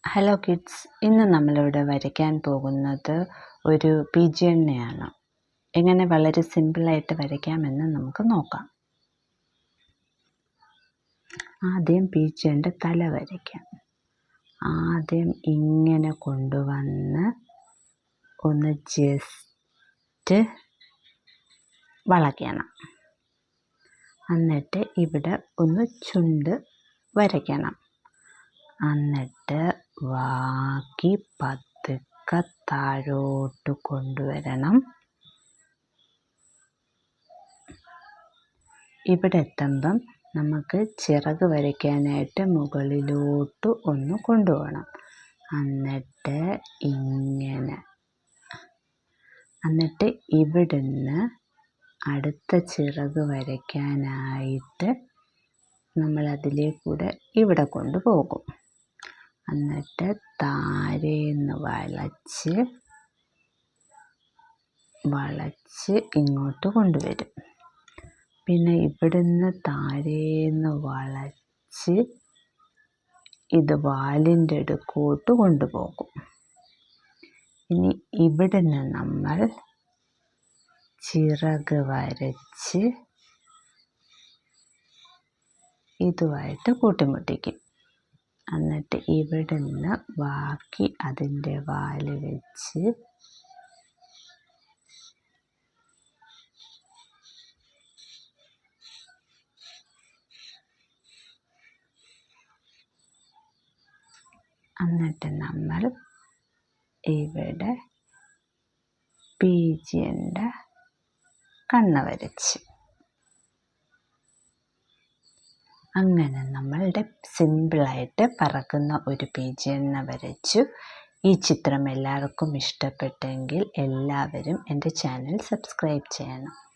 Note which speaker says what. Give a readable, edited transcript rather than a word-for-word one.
Speaker 1: Hello kids, ഇന്ന് നമ്മളിവിടെ വരയ്ക്കാൻ പോകുന്നത് ഒരു പിജിയണ്ണയാണ്. എങ്ങനെ വളരെ സിമ്പിളായിട്ട് വരയ്ക്കാമെന്ന് നമുക്ക് നോക്കാം. ആദ്യം പിജിയൻ്റെ തല വരയ്ക്കാം. ആദ്യം ഇങ്ങനെ കൊണ്ടുവന്ന് ഒന്ന് ജസ്റ്റ് വളയ്ക്കണം. എന്നിട്ട് ഇവിടെ ഒന്ന് ചുണ്ട് വരയ്ക്കണം. എന്നിട്ട് ബാക്കി പതുക്കെ താഴോട്ട് കൊണ്ടുവരണം. ഇവിടെ എത്തുമ്പം നമുക്ക് ചിറക് വരയ്ക്കാനായിട്ട് മുകളിലോട്ട് ഒന്ന് കൊണ്ടുപോകണം. എന്നിട്ട് ഇങ്ങനെ, എന്നിട്ട് ഇവിടുന്ന് അടുത്ത ചിറക് വരയ്ക്കാനായിട്ട് നമ്മളതിലേക്കൂടെ ഇവിടെ കൊണ്ടുപോകും. എന്നിട്ട് താഴേന്ന് വളച്ച് ഇങ്ങോട്ട് കൊണ്ടുവരും. പിന്നെ ഇവിടുന്ന് താഴേന്ന് വളച്ച് ഇത് വാലിൻ്റെ അടുക്കോട്ട് കൊണ്ടുപോകും. ഇനി ഇവിടുന്ന് നമ്മൾ ചിറക് വരച്ച് ഇതുമായിട്ട് കൂട്ടിമുട്ടിക്കും. എന്നിട്ട് ഇവിടുന്ന് ബാക്കി അതിൻ്റെ വാല് വെച്ച് എന്നിട്ട് നമ്മൾ ഇവിടെ പിജിയൻ്റെ കണ്ണ് വരച്ച്, അങ്ങനെ നമ്മളുടെ സിമ്പിളായിട്ട് പറക്കുന്ന ഒരു പിജിയണ്ണ വരച്ചു. ഈ ചിത്രം എല്ലാവർക്കും ഇഷ്ടപ്പെട്ടെങ്കിൽ എല്ലാവരും എൻ്റെ ചാനൽ സബ്സ്ക്രൈബ് ചെയ്യണം.